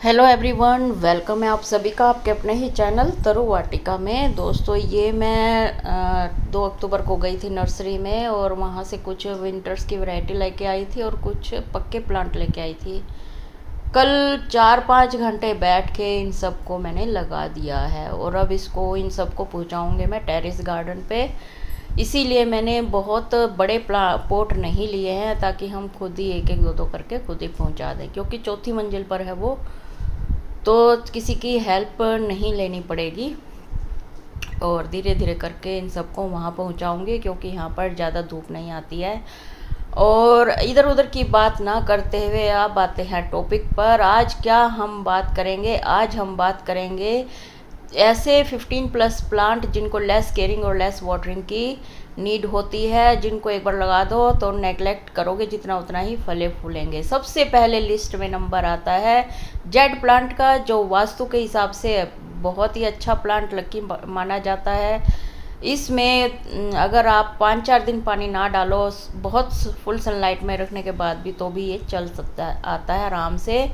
Hello everyone, welcome है आप सभी का आपके अपने ही चैनल तरु वाटिका में। दोस्तों ये मैं 2 अक्टूबर को गई थी नर्सरी में और वहाँ से कुछ विंटर्स की वैरायटी लेके आई थी और कुछ पक्के प्लांट लेके आई थी। कल 4-5 घंटे बैठ के इन सबको मैंने लगा दिया है और अब इसको इन सबको पहुँचाऊँगी मैं टेरेस गार्डन पे। इसीलिए मैंने बहुत बड़े पोट नहीं लिए हैं ताकि हम खुद ही एक एक दो दो करके खुद ही पहुँचा दें, क्योंकि चौथी मंजिल पर है वो, तो किसी की हेल्प नहीं लेनी पड़ेगी और धीरे धीरे करके इन सबको वहाँ पहुँचाऊँगी, क्योंकि यहाँ पर ज़्यादा धूप नहीं आती है। और इधर उधर की बात ना करते हुए आप आते हैं टॉपिक पर। आज क्या हम बात करेंगे? आज हम बात करेंगे ऐसे 15+ प्लांट जिनको लेस केयरिंग और लेस वाटरिंग की नीड होती है, जिनको एक बार लगा दो तो नेगलेक्ट करोगे जितना उतना ही फले फूलेंगे। सबसे पहले लिस्ट में नंबर आता है जेड प्लांट का, जो वास्तु के हिसाब से बहुत ही अच्छा प्लांट लकी माना जाता है। इसमें अगर आप 5-4 दिन पानी ना डालो, बहुत फुल सनलाइट में रखने के बाद भी, तो भी ये चल सकता है, आता है आराम से।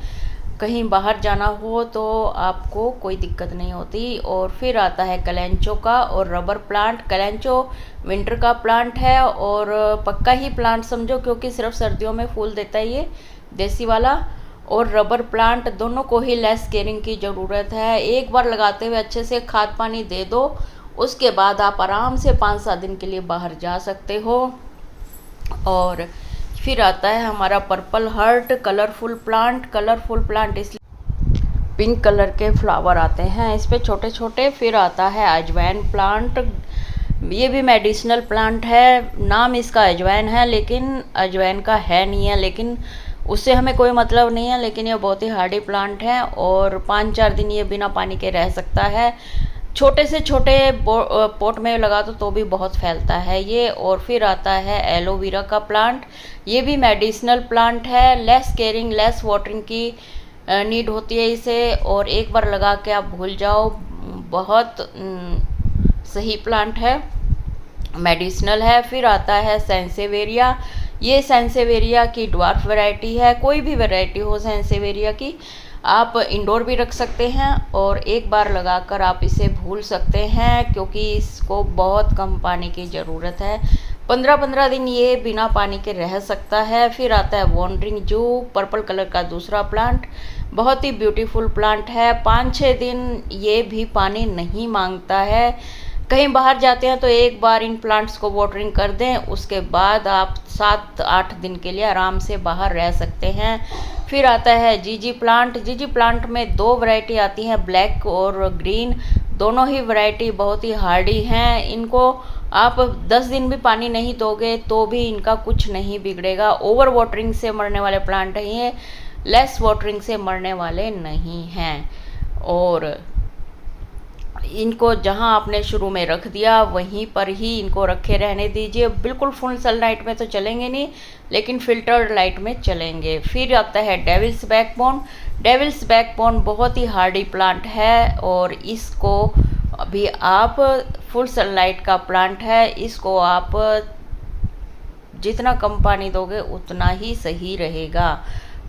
कहीं बाहर जाना हो तो आपको कोई दिक्कत नहीं होती। और फिर आता है कलेंचो का और रबर प्लांट। कलेंचो विंटर का प्लांट है और पक्का ही प्लांट समझो, क्योंकि सिर्फ सर्दियों में फूल देता है ये देसी वाला। और रबर प्लांट दोनों को ही लेस केयरिंग की ज़रूरत है। एक बार लगाते हुए अच्छे से खाद पानी दे दो, उसके बाद आप आराम से 5-7 दिन के लिए बाहर जा सकते हो। और फिर आता है हमारा purple heart colourful plant. Colourful plant इसलिए पिंक कलर के फ्लावर आते हैं इस पे छोटे छोटे। फिर आता है अजवाइन प्लांट। ये भी मेडिसिनल प्लांट है, नाम इसका अजवाइन है लेकिन अजवाइन का है नहीं है, लेकिन उससे हमें कोई मतलब नहीं है। लेकिन ये बहुत ही हार्डी प्लांट है और 5-4 दिन ये बिना पानी के रह सकता है। छोटे से छोटे पोट में लगा दो तो भी बहुत फैलता है ये। और फिर आता है एलोवेरा का प्लांट। ये भी मेडिसिनल प्लांट है, लेस केयरिंग लेस वाटरिंग की नीड होती है इसे, और एक बार लगा के आप भूल जाओ। बहुत सही प्लांट है, मेडिसिनल है। फिर आता है सेंसेवेरिया। ये सेंसेवेरिया की ड्वार्फ वैरायटी है। कोई भी वैरायटी हो सेंसेवेरिया की, आप इंडोर भी रख सकते हैं और एक बार लगाकर आप इसे भूल सकते हैं, क्योंकि इसको बहुत कम पानी की ज़रूरत है। 15-15 दिन ये बिना पानी के रह सकता है। फिर आता है वॉन्डरिंग जू, पर्पल कलर का दूसरा प्लांट। बहुत ही ब्यूटीफुल प्लांट है। 5-6 दिन ये भी पानी नहीं मांगता है। कहीं बाहर जाते हैं तो एक बार इन प्लांट्स को वाटरिंग कर दें, उसके बाद आप 7-8 दिन के लिए आराम से बाहर रह सकते हैं। फिर आता है जीजी प्लांट। जीजी प्लांट में 2 वैरायटी आती हैं, ब्लैक और ग्रीन। दोनों ही वैरायटी बहुत ही हार्डी हैं। इनको आप 10 दिन भी पानी नहीं दोगे तो भी इनका कुछ नहीं बिगड़ेगा। ओवर वाटरिंग से मरने वाले प्लांट हैं ये, लेस वाटरिंग से मरने वाले नहीं हैं। और इनको जहां आपने शुरू में रख दिया वहीं पर ही इनको रखे रहने दीजिए। बिल्कुल फुल सनलाइट में तो चलेंगे नहीं, लेकिन फिल्टर्ड लाइट में चलेंगे। फिर आता है डेविल्स बैकबोन। डेविल्स बैकबोन बहुत ही हार्डी प्लांट है और इसको अभी आप फुल सनलाइट का प्लांट है, इसको आप जितना कम पानी दोगे उतना ही सही रहेगा।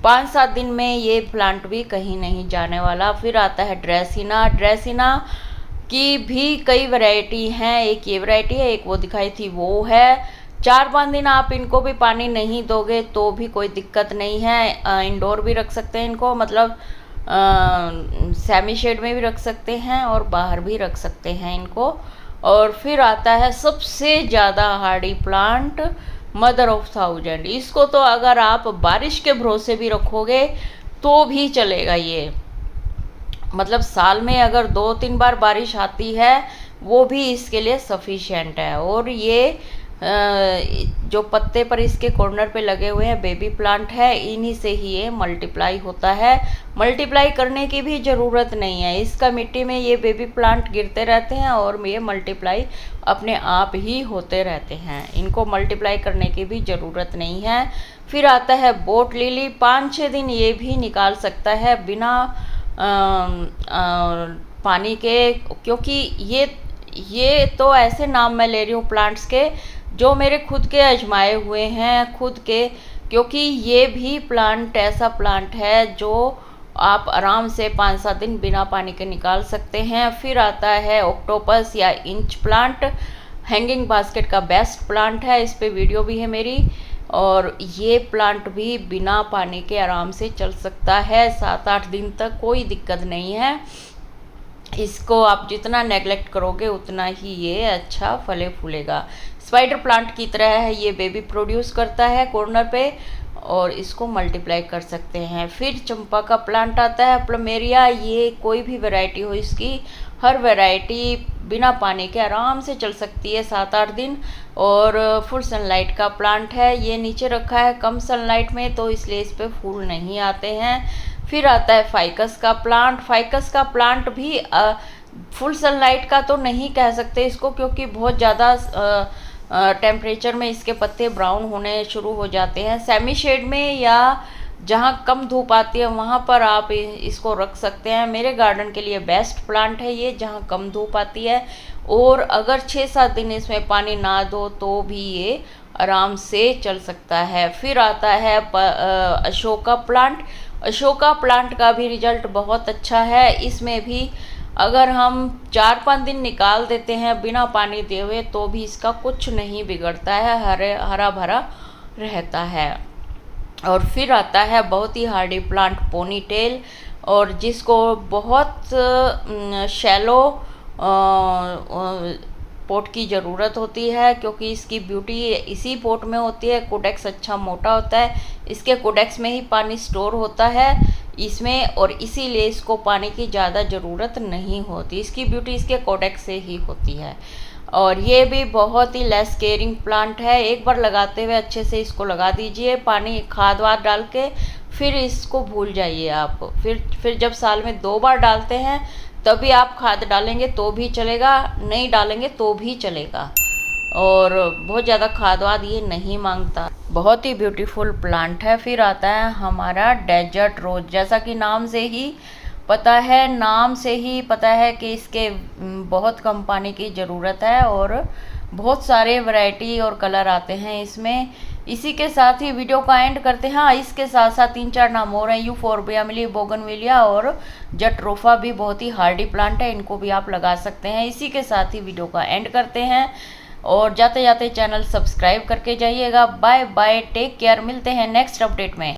5-7 दिन में ये प्लांट भी कहीं नहीं जाने वाला। फिर आता है ड्रेसिना। ड्रेसिना की भी कई वैरायटी हैं, एक ये वैरायटी है, एक वो दिखाई थी वो है। 4-5 दिन आप इनको भी पानी नहीं दोगे तो भी कोई दिक्कत नहीं है। इंडोर भी रख सकते हैं इनको, मतलब सेमी शेड में भी रख सकते हैं और बाहर भी रख सकते हैं इनको। और फिर आता है सबसे ज़्यादा Hardy plant, mother of thousand. इसको तो अगर आप बारिश के भरोसे भी रखोगे तो भी चलेगा ये, मतलब साल में अगर 2-3 बार बारिश आती है वो भी इसके लिए सफिशिएंट है। और ये जो पत्ते पर इसके कॉर्नर पे लगे हुए हैं बेबी प्लांट है, इन्हीं से ही ये मल्टीप्लाई होता है। मल्टीप्लाई करने की भी ज़रूरत नहीं है, इसका मिट्टी में ये बेबी प्लांट गिरते रहते हैं और ये मल्टीप्लाई अपने आप ही होते रहते हैं। इनको मल्टीप्लाई करने की भी ज़रूरत नहीं है। फिर आता है बोट लिली। 5-6 दिन ये भी निकाल सकता है बिना पानी के, क्योंकि ये तो ऐसे नाम मैं ले रही हूँ प्लांट्स के जो मेरे खुद के आजमाए हुए हैं खुद के, क्योंकि ये भी प्लांट ऐसा प्लांट है जो आप आराम से 5-7 दिन बिना पानी के निकाल सकते हैं। फिर आता है ऑक्टोपस या इंच प्लांट, हैंगिंग बास्केट का बेस्ट प्लांट है, इस पे वीडियो भी है मेरी। और ये प्लांट भी बिना पानी के आराम से चल सकता है 7-8 दिन तक, कोई दिक्कत नहीं है। इसको आप जितना नेगलेक्ट करोगे उतना ही ये अच्छा फले फूलेगा। स्पाइडर प्लांट की तरह है, ये बेबी प्रोड्यूस करता है कॉर्नर पे और इसको मल्टीप्लाई कर सकते हैं। फिर चंपा का प्लांट आता है, प्लमेरिया, ये कोई भी वैरायटी हो इसकी, हर वैरायटी बिना पानी के आराम से चल सकती है 7-8 दिन। और फुल सनलाइट का प्लांट है, ये नीचे रखा है कम सनलाइट में तो इसलिए इस पर फूल नहीं आते हैं। फिर आता है फाइकस का प्लांट। फाइकस का प्लांट भी फुल सनलाइट का तो नहीं कह सकते इसको, क्योंकि बहुत ज़्यादा टेम्परेचर में इसके पत्ते ब्राउन होने शुरू हो जाते हैं। सेमी शेड में या जहाँ कम धूप आती है वहाँ पर आप इसको रख सकते हैं। मेरे गार्डन के लिए बेस्ट प्लांट है ये, जहाँ कम धूप आती है। और अगर 6-7 दिन इसमें पानी ना दो तो भी ये आराम से चल सकता है। फिर आता है अशोका प्लांट। अशोका प्लांट का भी रिजल्ट बहुत अच्छा है। इसमें भी अगर हम 4-5 दिन निकाल देते हैं बिना पानी दिए हुए तो भी इसका कुछ नहीं बिगड़ता है, हरा भरा रहता है। और फिर आता है बहुत ही हार्डी प्लांट पोनीटेल, और जिसको बहुत शैलो पोट की ज़रूरत होती है, क्योंकि इसकी ब्यूटी इसी पोट में होती है। कोडेक्स अच्छा मोटा होता है, इसके कोडेक्स में ही पानी स्टोर होता है इसमें, और इसीलिए इसको पानी की ज़्यादा ज़रूरत नहीं होती। इसकी ब्यूटी इसके कोडेक्स से ही होती है। और ये भी बहुत ही लेस केयरिंग प्लांट है। एक बार लगाते हुए अच्छे से इसको लगा दीजिए, पानी खाद वाद डाल के, फिर इसको भूल जाइए आप। फिर जब साल में 2 बार डालते हैं तभी आप खाद डालेंगे तो भी चलेगा, नहीं डालेंगे तो भी चलेगा। और बहुत ज़्यादा खाद वाद ये नहीं मांगता, बहुत ही ब्यूटीफुल प्लांट है। फिर आता है हमारा डेजर्ट रोज। जैसा कि नाम से ही पता है कि इसके बहुत कम पानी की ज़रूरत है और बहुत सारे वैरायटी और कलर आते हैं इसमें। इसी के साथ ही वीडियो का एंड करते हैं। हाँ, इसके साथ साथ 3-4 नाम और हैं, यूफोर्बिया मिली, बोगनविलिया और जट्रोफा भी बहुत ही हार्डी प्लांट है, इनको भी आप लगा सकते हैं। इसी के साथ ही वीडियो का एंड करते हैं और जाते जाते चैनल सब्सक्राइब करके जाइएगा। बाय बाय, टेक केयर, मिलते हैं नेक्स्ट अपडेट में।